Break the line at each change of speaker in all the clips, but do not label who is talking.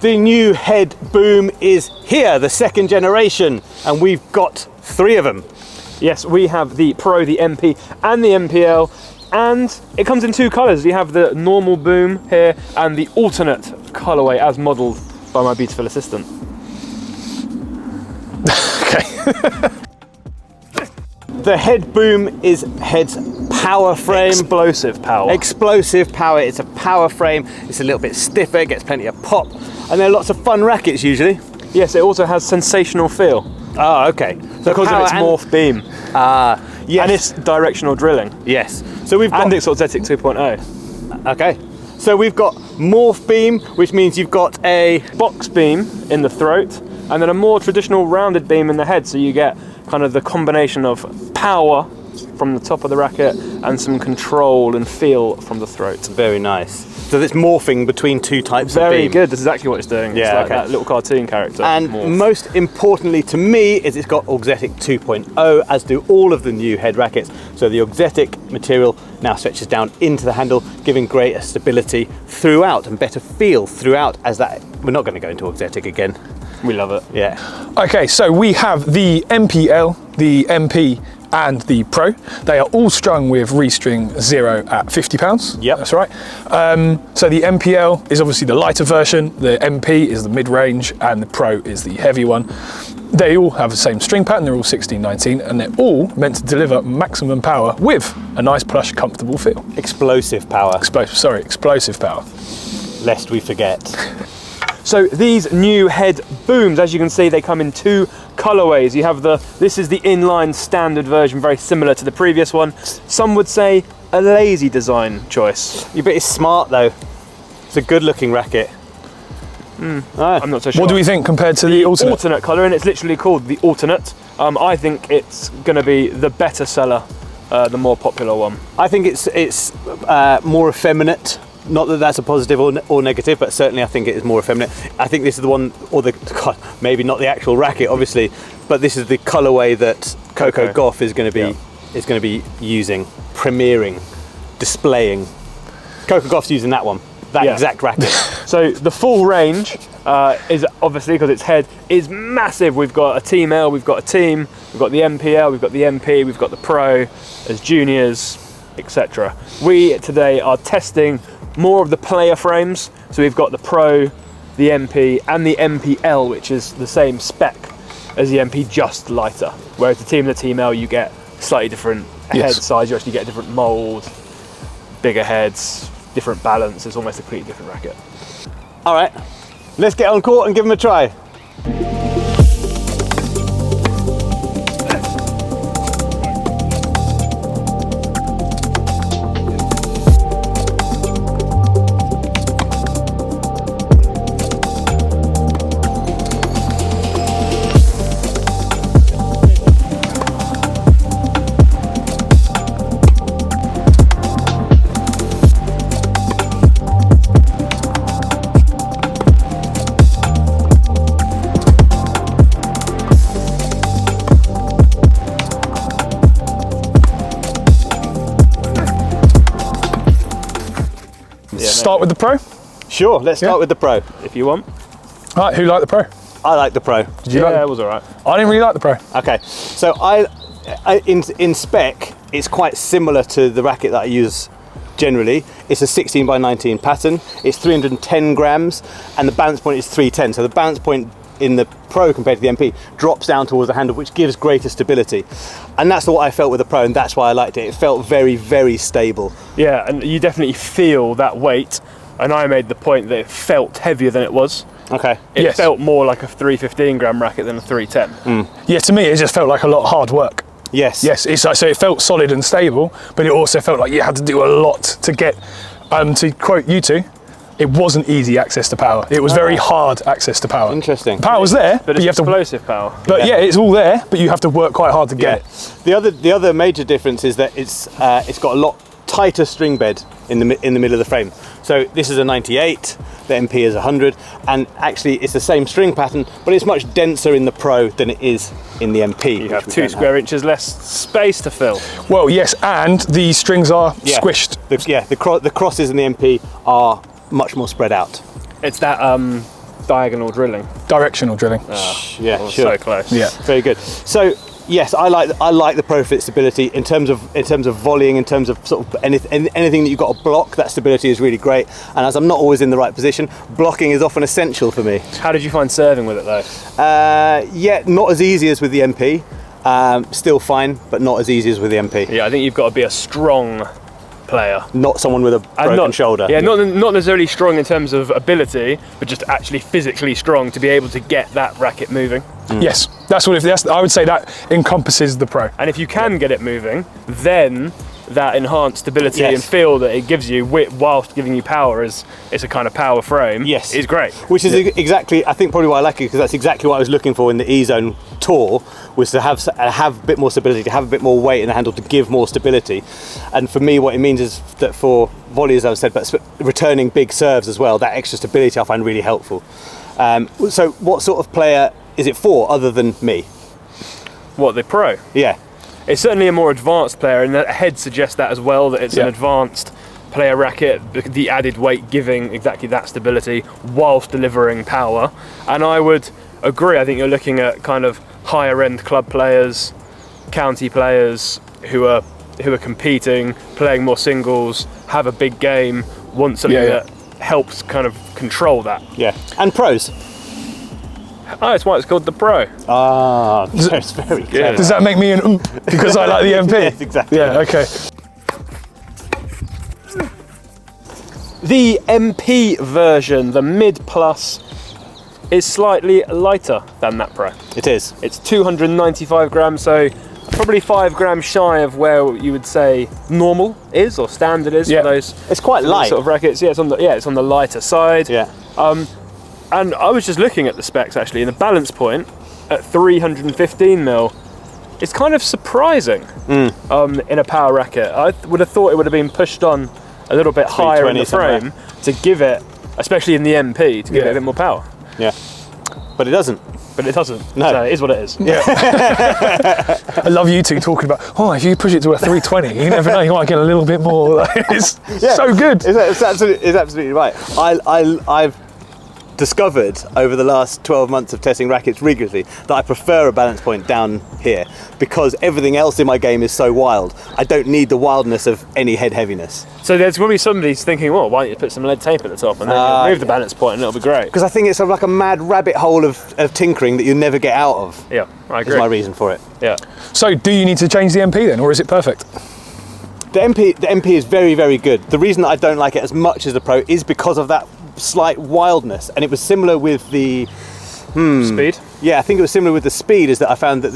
The new head boom is here, the second generation, and we've got 3 of them.
Yes, we have the Pro, the MP, and the MPL, and it comes in 2 colours. You have the normal boom here and the alternate colourway as modelled by my beautiful assistant.
Okay. The head boom is head's power frame.
Explosive power.
Explosive power. It's a power frame. It's a little bit stiffer, gets plenty of pop, and there are lots of fun rackets usually.
Yes, it also has sensational feel.
Oh, okay.
So because of its morph beam.
Yes.
And it's directional drilling.
Yes. So we've got...
And it's Exotic 2.0.
Okay. So we've got morph beam, which means you've got a
box beam in the throat, and then a more traditional rounded beam in the head, so you get kind of the combination of power from the top of the racket and some control and feel from the throat.
Very nice. So it's morphing between 2 types of beam.
Very good. This is exactly what it's doing.
Yeah,
it's like
okay.
that little cartoon character.
And most importantly to me is it's got Exotic 2.0, as do all of the new head rackets. So the Exotic material now stretches down into the handle, giving greater stability throughout and better feel throughout. As that, we're not going to go into Exotic again.
We love it.
Yeah.
Okay, so we have the MPL, the MP, and the Pro. They are all strung with restring 0 at £50.
Yep.
That's right. So the MPL is obviously the lighter version, the MP is the mid-range, and the Pro is the heavy one. They all have the same string pattern, they're all 16-19, and they're all meant to deliver maximum power with a nice, plush, comfortable feel.
Explosive power.
Explosive power.
Lest we forget.
So these new head booms, as you can see, they come in 2 colorways. You have this is the inline standard version, very similar to the previous one. Some would say a lazy design choice.
Yeah, but it's smart though. It's a good looking racket.
I'm not so sure.
What do we think compared to the alternate?
Color, and it's literally called the alternate. I think it's going to be the better seller, the more popular one.
I think it's more effeminate. Not that that's a positive or negative, but certainly I think it is more effeminate. I think this is the one, or maybe not the actual racket, obviously, but this is the colorway that Coco Gauff is going to be using, premiering, displaying. Coco Gauff's using that one, that exact racket.
So the full range is obviously, because its head is massive. We've got a Team L, we've got a Team, we've got the MPL, we've got the MP, we've got the Pro, as juniors, etc. We today are testing more of the player frames. So we've got the Pro, the MP, and the MPL, which is the same spec as the MP, just lighter. Whereas the Team and the Team L, you get slightly different head size. You actually get a different mold, bigger heads, different balance. It's almost a completely different racket.
All right, let's get on court and give them a try.
Start with the Pro?
Sure, let's start with the Pro.
If you want.
All right, who liked the Pro?
I like the Pro.
Did you like
it was all right.
I didn't really like the Pro.
Okay, so in spec, it's quite similar to the racket that I use generally. It's a 16x19 pattern. It's 310 grams, and the bounce point is 310. So the bounce point in the Pro compared to the MP drops down towards the handle, which gives greater stability. And that's what I felt with the Pro, and that's why I liked it. It felt very, very stable.
Yeah, and you definitely feel that weight. And I made the point that it felt heavier than it was.
Okay.
It felt more like a 315 gram racket than a 310.
Yeah, to me, it just felt like a lot of hard work.
Yes.
Yes, it's like, so it felt solid and stable, but it also felt like you had to do a lot to get, to quote you two, it wasn't easy access to power. It was very hard access to power.
Interesting.
Power was there,
but it's
you have
explosive power.
But yeah, it's all there, but you have to work quite hard to get it.
The other major difference is that it's got a lot tighter string bed in the middle of the frame. So this is a 98, the MP is 100, and actually it's the same string pattern, but it's much denser in the Pro than it is in the MP.
You have 2 square inches less space to fill.
Well, yes, and the strings are squished.
The crosses in the MP are much more spread out.
It's that diagonal drilling.
Directional drilling.
Yeah,
Oh,
sure.
so close.
Yeah.
Very good. So yes, I like the Pro fit stability in terms of volleying, in terms of sort of anything that you've got to block. That stability is really great. And as I'm not always in the right position, blocking is often essential for me.
How did you find serving with it though?
Yeah, not as easy as with the MP. Still fine, but not as easy as with the MP.
Yeah, I think you've got to be a strong player.
Not someone with a broken shoulder.
Yeah, not necessarily strong in terms of ability, but just actually physically strong to be able to get that racket moving.
Yes, that's what. I would say that encompasses the Pro.
And if you can get it moving, then that enhanced stability
Yes.
and feel that it gives you whilst giving you power as it's a kind of power frame,
Yes.
is great.
Which is exactly, I think, probably why I like it, because that's exactly what I was looking for in the E-Zone Tour, was to have a bit more stability, to have a bit more weight in the handle, to give more stability. And for me, what it means is that for volley, as I've said, but returning big serves as well, that extra stability I find really helpful. So what sort of player is it for, other than me?
What, the Pro?
Yeah.
It's certainly a more advanced player, and the head suggests that as well, that it's an advanced player racket, the added weight giving exactly that stability whilst delivering power. And I would agree, I think you're looking at kind of higher end club players, county players who are competing, playing more singles, have a big game, want something that helps kind of control that.
Yeah. And pros?
Oh, that's why it's called the Pro.
Ah, that's very good.
Does that make me an because I like the MP?
Yes, exactly.
Yeah, okay.
The MP version, the Mid Plus, is slightly lighter than that Pro.
It is.
It's 295 grams, so probably 5 grams shy of where you would say normal is or standard is for those.
It's quite light.
Sort of rackets. Yeah, it's on the lighter side.
Yeah.
And I was just looking at the specs actually, and the balance point at 315 mil is kind of surprising in a power racket. I would have thought it would have been pushed on a little bit higher in the frame to give it, especially in the MP, to give it a bit more power.
Yeah. But it doesn't.
But it doesn't.
No.
So it is what it is.
Yeah. I love you two talking about, if you push it to a 320, you never know, you might get a little bit more. It's so good.
It's absolutely right. I've discovered over the last 12 months of testing rackets rigorously that I prefer a balance point down here, because everything else in my game is so wild. I don't need the wildness of any head heaviness.
So there's going to be somebody thinking, well, why don't you put some lead tape at the top and then you move the balance point and it'll be great.
Because I think it's sort of like a mad rabbit hole of tinkering that you never get out of.
Yeah, I agree.
That's my reason for it.
Yeah.
So do you need to change the MP then, or is it perfect?
The MP is very, very good. The reason that I don't like it as much as the Pro is because of that slight wildness, and it was similar with the
Speed?
Yeah, I think it was similar with the speed, is that I found that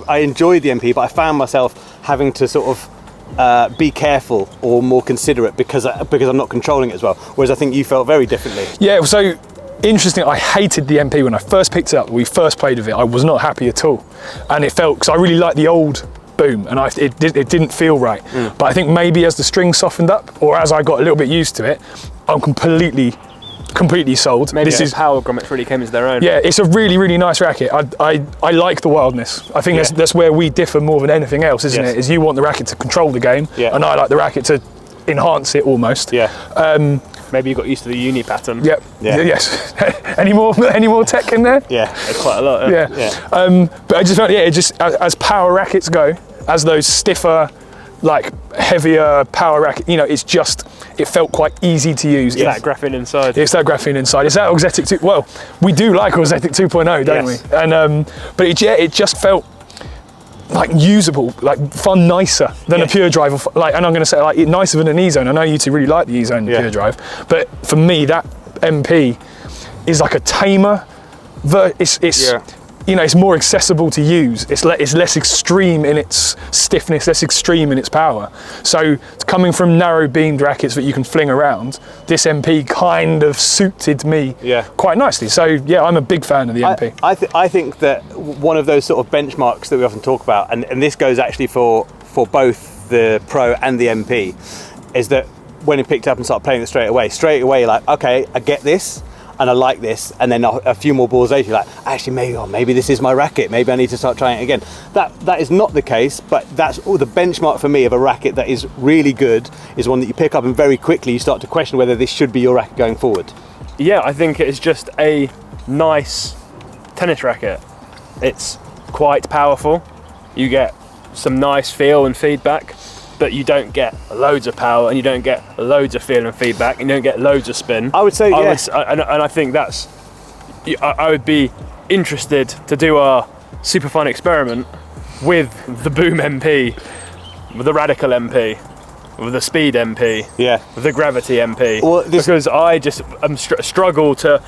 I enjoyed the MP, but I found myself having to sort of be careful or more considerate because I'm not controlling it as well, whereas I think you felt very differently.
Yeah, so interesting, I hated the MP when I first picked it up. We first played with it, I was not happy at all, and it felt, because I really liked the old Boom, and it didn't feel right. But I think maybe as the string softened up, or as I got a little bit used to it, I'm completely sold.
Maybe the power grommets really came into their own.
Yeah, it's a really, really nice racket. I like the wildness. I think that's where we differ more than anything else, isn't it? Is you want the racket to control the game, and I like the racket to enhance it almost.
Yeah.
Maybe you got used to the uni pattern.
Yep.
Yeah.
Yes. Any more tech in there?
Yeah.
It's quite a lot.
Yeah.
Yeah.
But I just found, it just as power rackets go, as those stiffer, like heavier power racket, it felt quite easy to use.
It's that graphene inside.
It's that graphene inside. It's that Auxetic 2. Well, we do like Auxetic 2.0, don't we? And but it just felt like usable, like fun, nicer than a pure drive. And I'm going to say like nicer than an E-Zone. I know you two really like the E-Zone pure drive, but for me that MP is like a tamer. It's more accessible to use. It's less extreme in its stiffness, less extreme in its power. So coming from narrow beamed rackets that you can fling around, this MP kind of suited me quite nicely. So yeah, I'm a big fan of the MP.
I think that one of those sort of benchmarks that we often talk about, and this goes actually for both the Pro and the MP, is that when you picked up and started playing it straight away, like, okay, I get this, and I like this, and then a few more balls later, you're like, actually, maybe this is my racket. Maybe I need to start trying it again. That is not the case, but that's the benchmark for me of a racket that is really good, is one that you pick up and very quickly you start to question whether this should be your racket going forward.
Yeah, I think it's just a nice tennis racket. It's quite powerful. You get some nice feel and feedback, but you don't get loads of power and you don't get loads of feel and feedback and you don't get loads of spin.
I would say, yes.
And I think that's, I would be interested to do a super fun experiment with the Boom MP, with the Radical MP, with the Speed MP, with the Gravity MP, because I just struggle to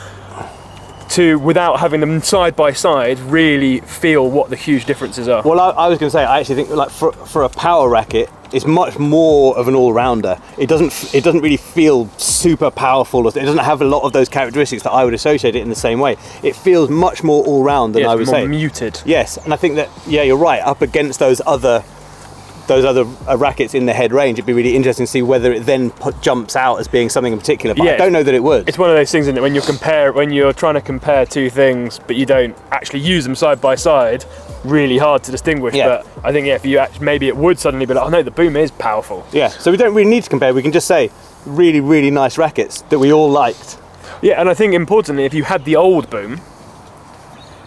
without having them side by side really feel what the huge differences are.
Well, I was going to say, I actually think like for a power racket, it's much more of an all-rounder. It doesn't really feel super powerful. It doesn't have a lot of those characteristics that I would associate it in the same way. It feels much more all-round than I would say.
Muted.
Yes, and I think that you're right. Up against those other rackets in the head range, it'd be really interesting to see whether it then jumps out as being something in particular. But I don't know that it would.
It's one of those things, isn't it? When you're trying to compare two things, but you don't actually use them side by side, really hard to distinguish. But I think if you maybe it would suddenly be like, oh no, the Boom is powerful. Yeah.
So we don't really need to compare. We can just say really, really nice rackets that we all liked.
Yeah, and I think importantly, if you had the old Boom,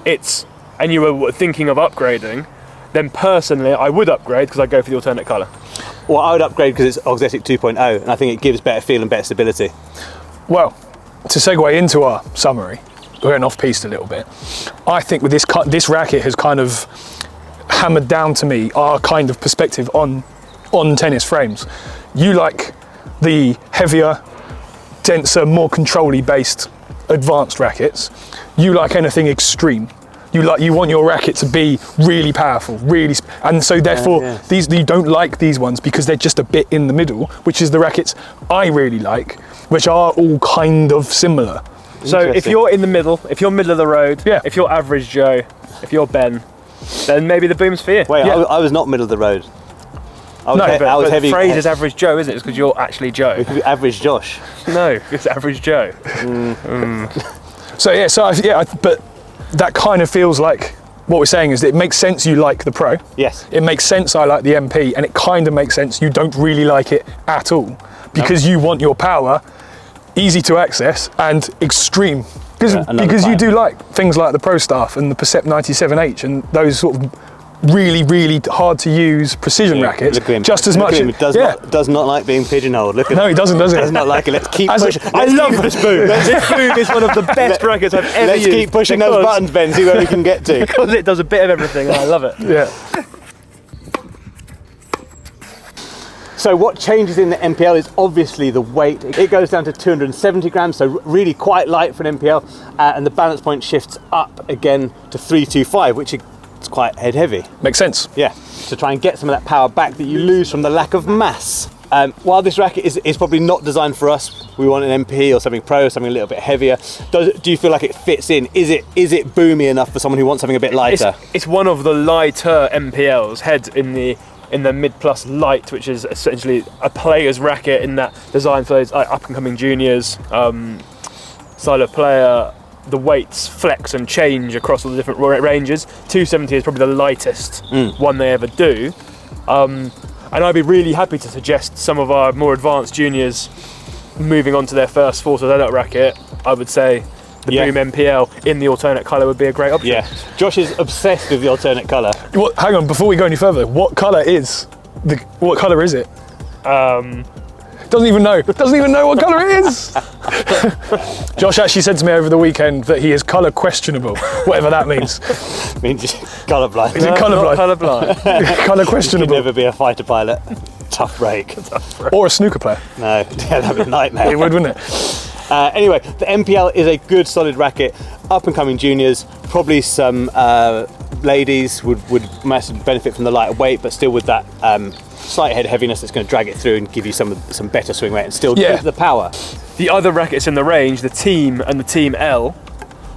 and you were thinking of upgrading, then personally I would upgrade because I'd go for the alternate colour.
Well, I would upgrade because it's Auxetic 2.0 and I think it gives better feel and better stability.
Well, to segue into our summary, we're going off-piste a little bit. I think with this racket has kind of hammered down to me our kind of perspective on tennis frames. You like the heavier, denser, more control-y based advanced rackets. You like anything extreme. You want your racket to be really powerful, and so therefore these you don't like these ones because they're just a bit in the middle, which is the rackets I really like, which are all kind of similar.
So if you're in the middle, if you're middle of the road, if you're average Joe, if you're Ben, then maybe the Boom's for you.
Wait, I was not middle of the road. I was heavy.
The phrase is average Joe, isn't it? It's because you're actually Joe.
It could be average Josh.
No, it's average Joe.
But that kind of feels like what we're saying is that it makes sense you like the Pro.
Yes.
It makes sense I like the MP, and it kind of makes sense you don't really like it at all because you want your power easy to access and extreme. Because you do like things like the Pro Staff and the Percept 97H and those sort of really, really hard to use precision rackets. Just as much.
Does not like being pigeonholed. Look at
no, he doesn't, does he?
Does not like it. Let's keep pushing.
I love this Boom. This Boom is one of the best rackets I've ever used.
Let's keep pushing those buttons, Ben, see where we can get to.
Because it does a bit of everything and I love it.
Yeah.
So what changes in the MPL is obviously the weight. It goes down to 270 grams, so really quite light for an MPL, and the balance point shifts up again to 325, which is quite head heavy.
Makes sense.
Yeah, to try and get some of that power back that you lose from the lack of mass. While this racket is probably not designed for us, we want an MP or something Pro, or something a little bit heavier. Do you feel like it fits in? Is it boomy enough for someone who wants something a bit lighter?
It's one of the lighter MPLs, head in the mid plus light, which is essentially a player's racket in that design for those up and coming juniors, style of player. The weights flex and change across all the different ranges. 270 is probably the lightest one they ever do. And I'd be really happy to suggest some of our more advanced juniors moving on to their first force alternate racket. I would say the Boom MPL in the alternate colour would be a great option. Yeah,
Josh is obsessed with the alternate colour.
Hang on, before we go any further, what colour is it? Doesn't even know what colour it is. Josh actually said to me over the weekend that he is colour questionable, whatever that means.
Means colourblind.
Is it colourblind?
Colourblind.
Colour questionable.
You could never be a fighter pilot. Tough break.
Or a snooker player.
No, that'd be a nightmare.
It would, wouldn't it?
Anyway, the MPL is a good solid racket. Up and coming juniors, probably some ladies would massively benefit from the lighter weight, but still with that slight head heaviness that's going to drag it through and give you some better swing rate and still keep the power.
The other rackets in the range, the Team and the Team L,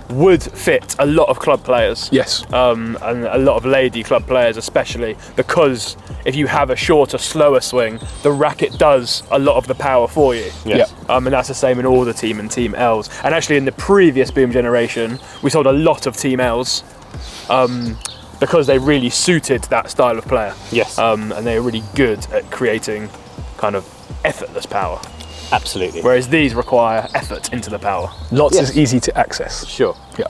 would fit a lot of club players.
Yes.
And a lot of lady club players especially, because if you have a shorter, slower swing, the racket does a lot of the power for you.
Yes.
And that's the same in all the Team and Team Ls. And actually in the previous Boom generation, we sold a lot of Team Ls because they really suited that style of player.
Yes.
And they were really good at creating kind of effortless power.
Absolutely.
Whereas these require effort into the power.
Lots
Yes.
is easy to access.
Sure.
Yeah.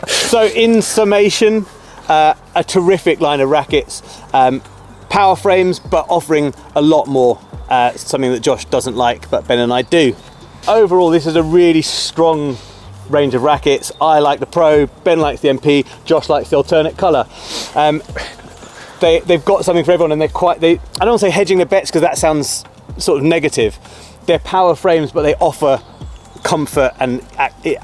So in summation, a terrific line of rackets, power frames, but offering a lot more, something that Josh doesn't like, but Ben and I do. Overall, this is a really strong range of rackets. I like the Pro, Ben likes the MP, Josh likes the alternate colour. They've got something for everyone, and I don't want to say hedging their bets because that sounds sort of negative. They're power frames, but they offer comfort and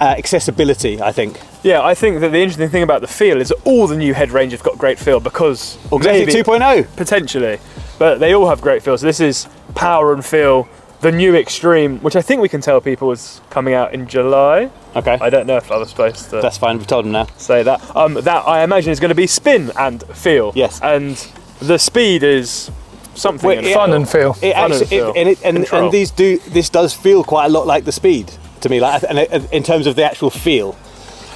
accessibility, I think.
Yeah, I think that the interesting thing about the feel is that all the new head range have got great feel because
Exetic
maybe
2.0.
potentially, but they all have great feel. So this is power and feel. The new Extreme, which I think we can tell people is coming out in July.
Okay.
I don't know if I was supposed to
That's fine, we've told them now.
say that. That I imagine is going to be spin and feel.
Yes.
And the speed is something.
Well,
in
yeah,
it.
Fun and feel.
It
Fun and
actually,
feel.
and this does feel quite a lot like the Speed to me, like, and in terms of the actual feel.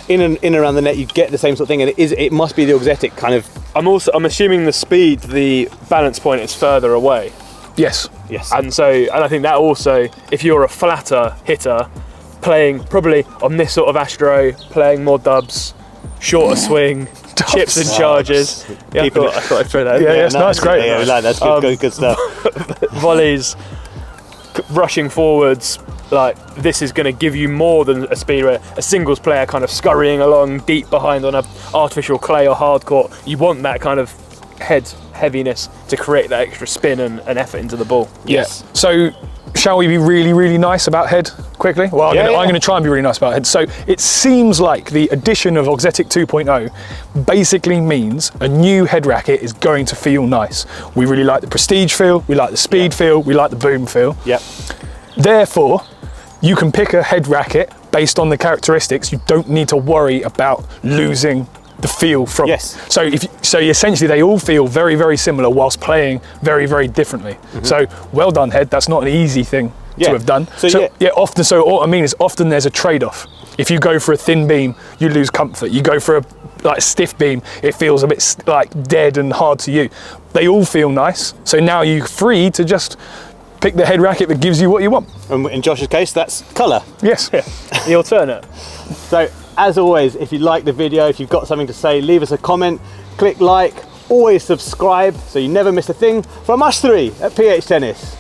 In and around the net, you get the same sort of thing, and it must be the Exetic kind of.
I'm assuming the speed, the balance point is further away.
Yes.
Yes.
And I think that also, if you're a flatter hitter, playing probably on this sort of Astro, playing more dubs, shorter swing, chips and charges. Yeah, I thought I'd throw that in
Yeah,
there.
yeah, it's nice, great.
Yeah, we like that. That's good stuff.
Volleys, rushing forwards, like this is going to give you more than a speed where a singles player kind of scurrying along deep behind on a artificial clay or hard court. You want that kind of head heaviness to create that extra spin and effort into the ball.
Yes.
Yeah. So, shall we be really, really nice about head quickly? Well, I'm going to try and be really nice about head. So, it seems like the addition of Exetic 2.0 basically means a new head racket is going to feel nice. We really like the prestige feel, we like the speed feel, we like the boom feel.
Yep.
Therefore, you can pick a head racket based on the characteristics. You don't need to worry about losing the feel from.
Yes.
So essentially they all feel very, very similar whilst playing very, very differently.
Mm-hmm.
So well done, head. That's not an easy thing to have done.
So
What I mean is often there's a trade-off. If you go for a thin beam, you lose comfort. You go for a stiff beam, it feels a bit like dead and hard to use. They all feel nice. So now you're free to just pick the head racket that gives you what you want.
And in Josh's case, that's colour.
Yes.
The alternate.
So, as always, if you like the video, if you've got something to say, leave us a comment, click like, always subscribe so you never miss a thing from us three at PH Tennis.